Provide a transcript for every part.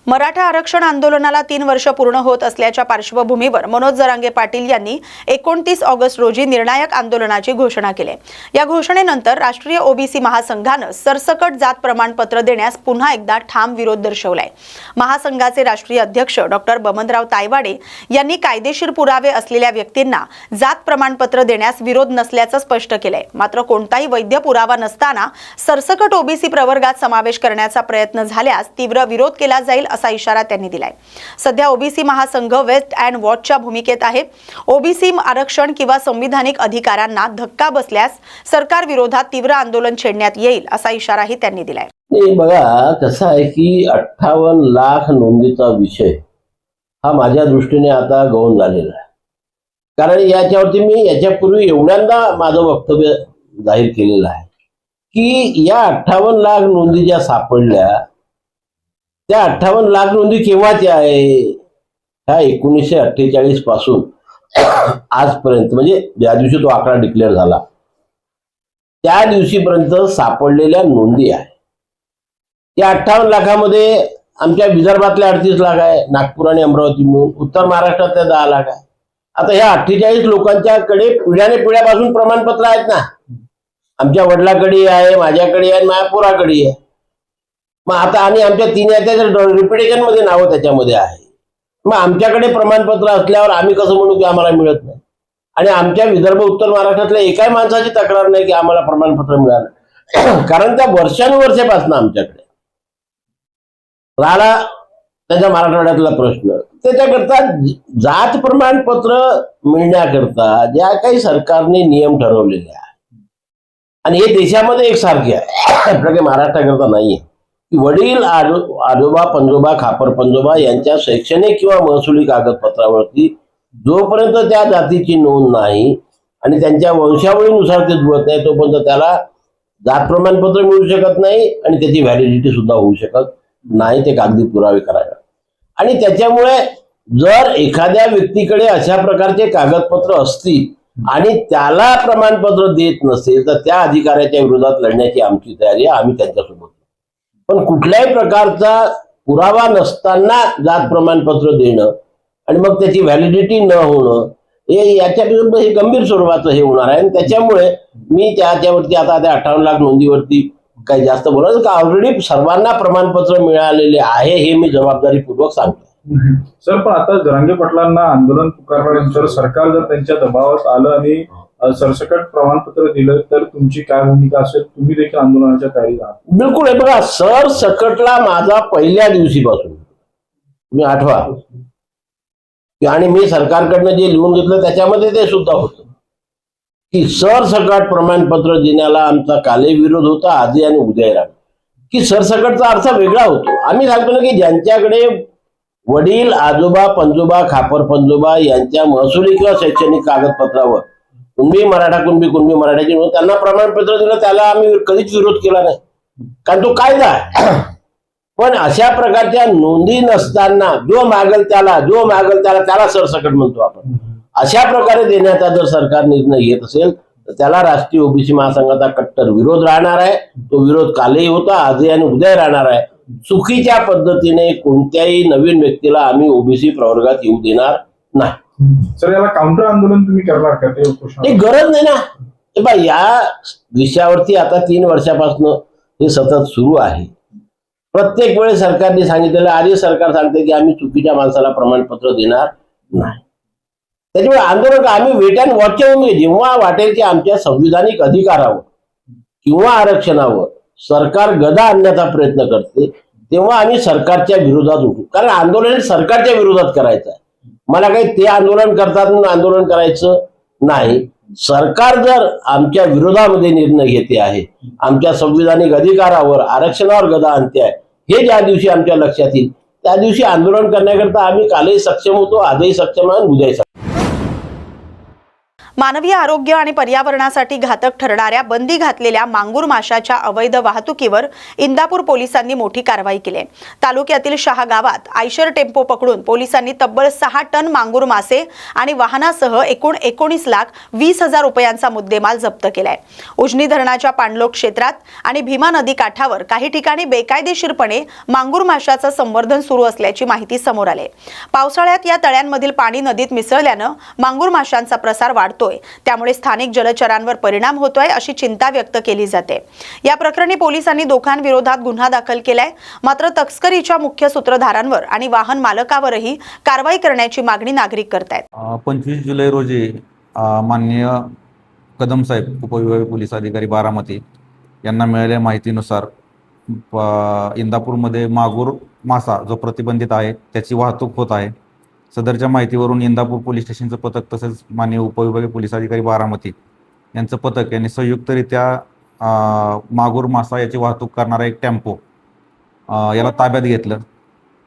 मराठा आरक्षण आंदोलनाला 3 वर्ष पूर्ण होत असल्याच्या पार्श्वभूमीवर मनोज जरांगे पाटील यांनी 29 ऑगस्ट रोजी निर्णायक आंदोलनाची घोषणा केली। या घोषणेनंतर राष्ट्रीय ओबीसी महासंघाने सरसकट जात प्रमाणपत्र देण्यास पुन्हा एकदा ठाम विरोध दर्शवलाय। महासंघाचे राष्ट्रीय अध्यक्ष डॉक्टर बमनराव तायवाडे यांनी कायदेशीर पुरावे असलेल्या व्यक्तींना जात प्रमाणपत्र देण्यास विरोध नसल्याचे स्पष्ट केले। मात्र कोणताही वैध पुरावा नसताना सरसकट ओबीसी प्रवर्गात समावेश करण्याचा प्रयत्न झाल्यास तीव्र विरोध केला जाईल असा इशारा त्यांनी दिलाय। सध्या ओबीसी महासंघ वेस्ट अँड वॉचच्या भूमिकेत आहे। ओबीसी आरक्षण किंवा संविधानिक अधिकारांना धक्का बसल्यास सरकार विरोधात तीव्र आंदोलन छेडण्यात येईल असा इशाराही त्यांनी दिलाय। बघा कसं आहे की 58 लाख नोंदीचा विषय हा माझ्या दृष्टीने आता गौण झालेला आहे। कारण याच्यावरती मी याच्यापूर्वी एवढ्यांदा माझं वक्तव्य जाहीर केलेलं आहे की या 58 लाख नोंदी ज्या सापडल्या त्या 58 लाख नोंदी केव्हाच्या आहे? ह्या 1948 पासून आजपर्यंत, म्हणजे ज्या दिवशी तो आकडा डिक्लेअर झाला त्या दिवशीपर्यंत सापडलेल्या नोंदी आहे। या 58 लाखामध्ये आमच्या विदर्भातल्या 38 लाख आहे, नागपूर आणि अमरावती मिळून उत्तर महाराष्ट्रातल्या 10 लाख आहे। आता ह्या 48 लोकांच्याकडे पिढ्याने पिढ्यापासून प्रमाणपत्र आहेत ना। आमच्या वडिलांकडे आहे, माझ्याकडे आहे, माझ्या पोराकडे आहे। मग आता आणि आमच्या 3 याच्या रिपिटेशन मध्ये नाव त्याच्यामध्ये आहे। मग आमच्याकडे प्रमाणपत्र असल्यावर आम्ही कसं म्हणू की आम्हाला मिळत नाही? आणि आमच्या विदर्भ उत्तर महाराष्ट्रातल्या एकाही माणसाची तक्रार नाही की आम्हाला प्रमाणपत्र मिळालं। कारण त्या वर्षानुवर्षापासून आमच्याकडे राहिला त्यांच्या मराठवाड्यातला प्रश्न। त्याच्याकरता जात प्रमाणपत्र मिळण्याकरता ज्या काही सरकारने नियम ठरवलेले आहेत आणि हे देशामध्ये एकसारखे आहे, आपल्या काही महाराष्ट्राकरता नाहीये। वडील आजोबा पंजोबा खापर पंजोबा यांच्या शैक्षणिक किंवा महसुली कागदपत्रावरती जोपर्यंत त्या जातीची नोंद नाही आणि त्यांच्या वंशावळीनुसार ते जुळत नाही तोपर्यंत त्याला जात प्रमाणपत्र मिळू शकत नाही आणि त्याची व्हॅलिडिटी सुद्धा होऊ शकत नाही, ते कागदी पुरावे करायला। आणि त्याच्यामुळे जर एखाद्या व्यक्तीकडे अशा प्रकारचे कागदपत्र असतील आणि त्याला प्रमाणपत्र देत नसेल तर त्या अधिकाऱ्याच्या विरोधात लढण्याची आमची तयारी आहे, आम्ही त्यांच्यासोबत। पण कुठल्याही प्रकारचा पुरावा नसताना जात प्रमाणपत्र देणं आणि मग त्याची व्हॅलिडिटी न होणं हे याच्या विरुद्ध हे गंभीर स्वरूपाचं हे होणार आहे। आणि त्याच्यामुळे मी त्याच्यावरती आता त्या 58 लाख नोंदीवरती काही जास्त बोलणार का, ऑलरेडी सर्वांना प्रमाणपत्र मिळालेले आहे हे मी जबाबदारीपूर्वक सांगतो। सर, पण आता जरांगे पाटलांना आंदोलन पुकारल्यानंतर सरकार जर त्यांच्या दबावात आलं आणि सरसकट प्रमाणपत्र दिलं तर तुमची काय भूमिका असेल? तुम्ही देखील आंदोलनाच्या तयारीत आहात? बिलकुल आहे। बघा, सरसकटला माझा पहिल्या दिवशीपासून मी आठवा आणि मी सरकारकडनं जे लिहून घेतलं त्याच्यामध्ये ते सुद्धा होतं की सरसकट प्रमाणपत्र देण्याला आमचा कालही विरोध होता, आजही आणि उद्याही राहणार। की सरसकटचा अर्थ वेगळा होतो। आम्ही सांगतो ना की ज्यांच्याकडे वडील आजोबा पंजोबा खापर पंजोबा यांच्या महसुली किंवा शैक्षणिक कागदपत्रावर कुणबी मराठा कुणबी मराठ्याची नोंद त्यांना प्रमाणपत्र दिलं त्याला आम्ही कधीच विरोध केला नाही, कारण तो कायदा आहे। पण अशा प्रकारच्या नोंदी नसताना जो मागल त्याला सरसकट म्हणतो आपण, अशा प्रकारे देण्याचा जर सरकार निर्णय घेत असेल तर त्याला राष्ट्रीय ओबीसी महासंघाचा कट्टर विरोध राहणार आहे। तो विरोध कालही होता, आजही आणि उद्याही राहणार आहे। चुकीच्या पद्धतीने कोणत्याही नवीन व्यक्तीला आम्ही ओबीसी प्रवर्गात येऊ देणार नाही। सर, याला काउंटर आंदोलन तुम्ही करणार का? ते गरज नाही ना। या विषयावरती आता 3 वर्षापासून हे सतत सुरू आहे। प्रत्येक वेळेस सरकारने सांगितलेलं, आधी सरकार सांगते की आम्ही चुकीच्या माणसाला प्रमाणपत्र देणार नाही। त्याच्यामुळे आंदोलन आम्ही वेट अँड वॉचच्या भूमिकेत जेव्हा वाटेल की आमच्या संविधानिक अधिकारावर किंवा आरक्षणावर सरकार गदा आणण्याचा प्रयत्न करते तेव्हा आम्ही सरकारच्या विरोधात उठू। कारण आंदोलन सरकारच्या विरोधात करायचं आहे। मला काही ते आंदोलन करतात म्हणून आंदोलन करायचं नाही। सरकार जर आमच्या विरोधामध्ये निर्णय घेते आहे, आमच्या संविधानिक अधिकारावर आरक्षणावर गदा आणते आहे, हे ज्या दिवशी आमच्या लक्षात येईल त्या दिवशी आंदोलन करण्याकरता आम्ही कालही सक्षम होतो, आजही सक्षम आहे, उद्याही सक्षम। मानवी आरोग्य आणि पर्यावरणासाठी घातक ठरणाऱ्या बंदी घातलेल्या मांगूर माशाच्या अवैध वाहतुकीवर इंदापूर पोलिसांनी मोठी कारवाई केली आहे. तालुक्यातील शहा गावात आयशर टेम्पो पकडून पोलिसांनी तब्बल 6 टन मांगूर मासे आणि वाहनासह एकूण 19,20,000 रुपयांचा मुद्देमाल जप्त केलाय. उजनी धरणाच्या पाणलोट क्षेत्रात आणि भीमा नदी काठावर काही ठिकाणी बेकायदेशीरपणे मांगूर माशाचं संवर्धन सुरू असल्याची माहिती समोर आली. पावसाळ्यात या तळ्यांमधील पाणी नदीत मिसळल्यानं मांगूर माशांचा प्रसार वाढतो, त्यामुळे स्थानिक जलचरांवर परिणाम होतोय अशी चिंता व्यक्त केली जाते. या प्रकरणी पोलिसांनी दोघांविरोधात गुन्हा दाखल केलाय. मात्र तस्करीच्या मुख्य सूत्रधारांवर आणि वाहन मालकावरही कारवाई करण्याची मागणी नागरिक करतायत. 25 जुलै रोजी माननीय कदम साहेब उपविभागीय पोलीस अधिकारी बारामती यांना मिळालेल्या माहितीनुसार इंदापूरमध्ये मागूर मासा जो प्रतिबंधित आहे त्याची वाहतूक होत आहे. सदरच्या माहितीवरून इंदापूर पोलीस स्टेशनचं पथक तसेच माननीय उपविभागीय पोलीस अधिकारी बारामती यांचं पथक यांनी संयुक्तरित्या मागूर मासा याची वाहतूक करणारा एक टेम्पो याला ताब्यात घेतलं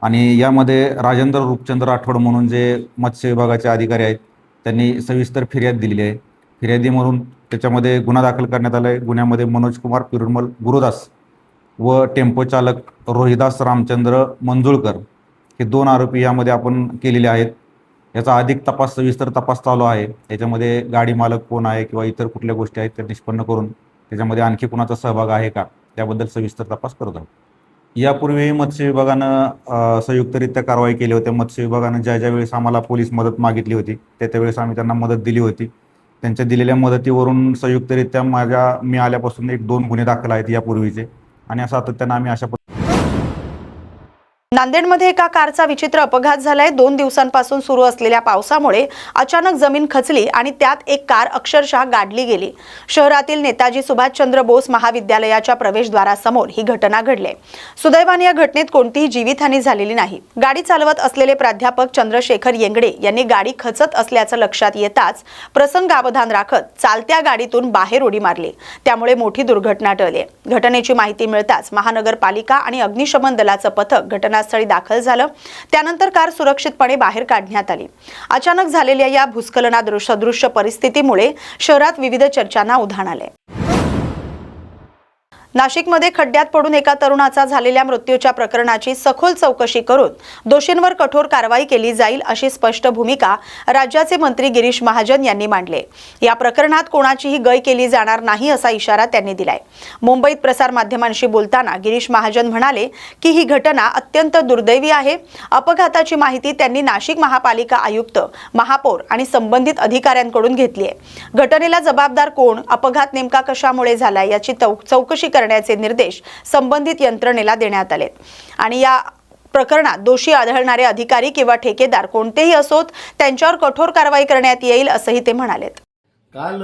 आणि यामध्ये राजेंद्र रूपचंद्र राठोड म्हणून जे मत्स्य विभागाचे अधिकारी आहेत त्यांनी सविस्तर फिर्याद दिलेली आहे. फिर्यादीमधून त्याच्यामध्ये गुन्हा दाखल करण्यात आला आहे. गुन्ह्यामध्ये मनोज कुमार पिरुमल गुरुदास व टेम्पो चालक रोहिदास रामचंद्र मंजुळकर हे 2 आरोपी यामध्ये आपण केलेले आहेत. याचा अधिक तपास सविस्तर तपास चालू आहे. याच्यामध्ये गाडी मालक कोण आहे किंवा इतर कुठल्या गोष्टी आहेत त्या निष्पन्न करून त्याच्यामध्ये आणखी कुणाचा सहभाग आहे का त्याबद्दल सविस्तर तपास करत आहोत. यापूर्वीही मत्स्य विभागानं संयुक्तरित्या कारवाई केली होती. मत्स्य विभागानं ज्या वेळेस आम्हाला पोलीस मदत मागितली होती त्यावेळेस आम्ही त्यांना मदत दिली होती. त्यांच्या दिलेल्या मदतीवरून संयुक्तरित्या मी आल्यापासून 1-2 गुन्हे दाखल आहेत यापूर्वीचे आणि सातत्यानं आम्ही अशा नांदेडमध्ये एका कारचा विचित्र अपघात झालाय. 2 दिवसांपासून सुरू असलेल्या पावसामुळे अचानक जमीन खचली आणि त्यात एक कार अक्षरशः गाडली गेली. शहरातील नेताजी सुभाषचंद्र बोस महाविद्यालयाच्या प्रवेशद्वारासमोर ही घटना घडली. सुदैवाने या घटनेत कोणतीही जीवितहानी झालेली नाही. गाडी चालवत असलेले प्राध्यापक चंद्रशेखर येंगडे यांनी गाडी खचत असल्याचं लक्षात येताच प्रसंगावधान राखत चालत्या गाडीतून बाहेर उडी मारली. त्यामुळे मोठी दुर्घटना टळली. घटनेची माहिती मिळताच महानगरपालिका आणि अग्निशमन दलाचं पथक घटनास्थळी दाखल झालं. त्यानंतर कार सुरक्षितपणे बाहेर काढण्यात आली. अचानक झालेल्या या भूस्खलनासदृश परिस्थितीमुळे शहरात विविध चर्चांना उधाण आले. नाशिकमध्ये खड्ड्यात पडून एका तरुणाचा झालेल्या मृत्यूच्या प्रकरणाची सखोल चौकशी करून दोषींवर कठोर कारवाई केली जाईल अशी स्पष्ट भूमिका राज्याचे मंत्री गिरीश महाजन यांनी मांडली. या प्रकरणात कोणाचीही गय केली जाणार नाही असा इशारा त्यांनी दिलाय. मुंबईत प्रसारमाध्यमांशी बोलताना गिरीश महाजन म्हणाले की ही घटना अत्यंत दुर्दैवी आहे. अपघाताची माहिती त्यांनी नाशिक महापालिका आयुक्त, महापौर आणि संबंधित अधिकाऱ्यांकडून घेतली आहे. घटनेला जबाबदार कोण, अपघात नेमका कशामुळे झाला याची चौकशी करण्याचे निर्देश संबंधित यंत्रणेला देण्यात आले आणि या प्रकरणात दोषी आढळणारे अधिकारी किंवा ठेकेदार कोणतेही असोत त्यांच्यावर कठोर कारवाई करण्यात येईल असंही ते म्हणाले. काल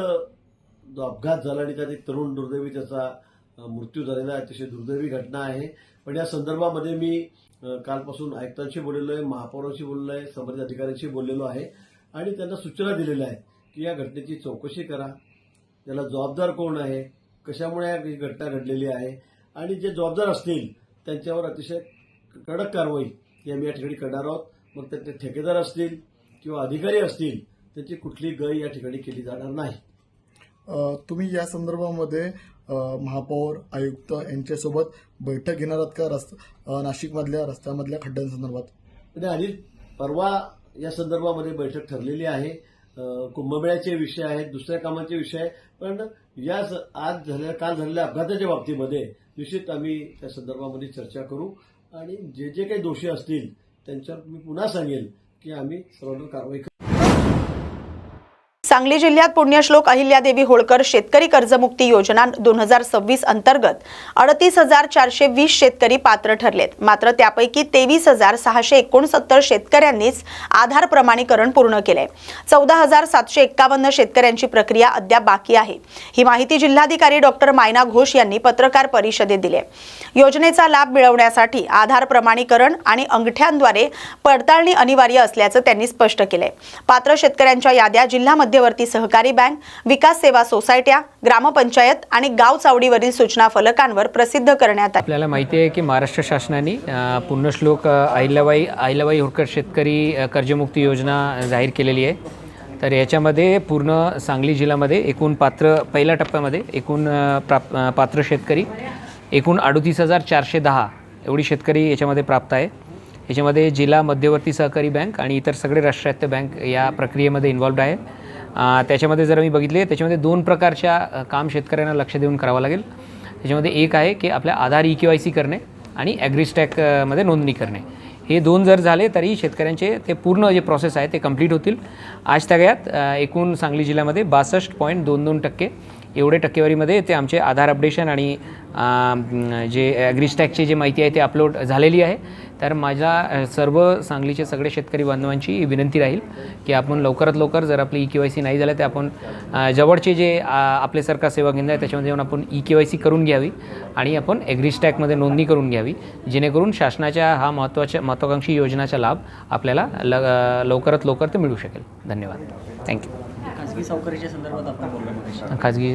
जो अपघात झाला आणि त्यात एक तरुण दुर्दैवी त्याचा मृत्यू झालेला आहे, अतिशय दुर्दैवी घटना आहे. पण या संदर्भामध्ये मी कालपासून आयुक्तांशी बोललेलो आहे, महापौरांशी बोललेलो आहे, संबंधित अधिकाऱ्यांशी बोललेलो आहे आणि त्यांना सूचना दिलेल्या आहेत की या घटनेची चौकशी करा, त्याला जबाबदार कोण आहे, कशामुळे ही घटना घडलेली आहे आणि जे जबाबदार असतील त्यांच्यावर अतिशय कडक कारवाई ही आम्ही या ठिकाणी करणार आहोत. मग ते ठेकेदार असतील किंवा अधिकारी असतील त्याची कुठली गय या ठिकाणी केली जाणार नाही. तुम्ही या संदर्भामध्ये महापौर, आयुक्त यांच्यासोबत बैठक घेणार आहात का नाशिकमधल्या रस्त्यामधल्या खड्ड्यांसंदर्भात? आणि परवा या संदर्भामध्ये बैठक ठरलेली आहे. कुंभमेळ्याचे विषय आहेत, दुसऱ्या कामाचे विषय आहे. पण काल झालेल्या अपघाताच्या बाबतीमध्ये निश्चित आम्ही त्या संदर्भामध्ये चर्चा करू आणि जे जे काही दोषी असतील त्यांच्यावर मी पुन्हा सांगेल की आम्ही सर्वांवर कारवाई करू. सांगली जिल्ह्यात पुण्यश्लोक अहिल्यादेवी होळकर शेतकरी कर्जमुक्ती योजना 2026 अंतर्गत 38,420 शेतकरी पात्र ठरलेत. मात्र त्यापैकी 23,669 शेतकऱ्यांनीच आधार प्रमाणीकरण पूर्ण केले. 14,751 शेतकऱ्यांची प्रक्रिया अद्याप बाकी आहे. ही माहिती जिल्हाधिकारी डॉक्टर मायना घोष यांनी पत्रकार परिषदेत दिली. योजनेचा लाभ मिळवण्यासाठी आधार प्रमाणीकरण आणि अंगठ्यांद्वारे पडताळणी अनिवार्य असल्याचं त्यांनी स्पष्ट केले. पात्र शेतकऱ्यांच्या याद्या जिल्हा मध्यवर्ती सहकारी बँक, विकास सेवा सोसायट्या, ग्रामपंचायत आणि गाव चावडीवरील सूचना फलकांवर प्रसिद्ध करण्यात आले. आपल्याला माहिती आहे की महाराष्ट्र शासनाने पुण्यश्लोक अहिल्याबाई होळकर शेतकरी कर्जमुक्ती योजना जाहीर केलेली आहे. तर याच्यामध्ये पूर्ण सांगली जिल्ह्यामध्ये एकूण पहिल्या टप्प्यामध्ये एकूण पात्र शेतकरी एकूण 38,410 एवढी शेतकरी याच्यामध्ये प्राप्त आहे. याच्यामध्ये जिल्हा मध्यवर्ती सहकारी बँक आणि इतर सगळे राष्ट्रायत्त बँक या प्रक्रियेमध्ये इन्व्हॉल्वड आहे. त्याच्यामध्ये जर मी बघितले त्याच्यामध्ये 2 प्रकारच्या काम शेतकऱ्यांना लक्ष देऊन करावं लागेल. त्याच्यामध्ये एक आहे की आपल्या आधार EKYC करणे आणि ॲग्रीस्टॅकमध्ये नोंदणी करणे. हे 2 जर झाले तरी शेतकऱ्यांचे ते पूर्ण जे प्रोसेस आहे ते कंप्लीट होतील. आज तागायत एकूण सांगली जिल्ह्यामध्ये 62.22% एवढे टक्केवारीमध्ये ते आमचे आधार अपडेशन आणि जे ॲग्रीस्टॅकची जी माहिती आहे ते अपलोड झालेली आहे. तर माझ्या सर्व सांगलीचे सगळे शेतकरी बांधवांची विनंती राहील की आपण लवकरात लवकर जर आपली EKYC नाही झालं तर आपण जवळचे जे आपले सरकार सेवा केंद्र आहे त्याच्यामध्ये जाऊन आपण EKYC करून घ्यावी आणि आपण ॲग्रीस्टॅकमध्ये नोंदणी करून घ्यावी, जेणेकरून शासनाच्या हा महत्त्वाकांक्षी योजनाचा लाभ आपल्याला लवकरात लवकर ते मिळू शकेल. धन्यवाद. थँक्यू. खाजगी सावकारीच्या संदर्भात आपण बोललो मगाशी. खाजगी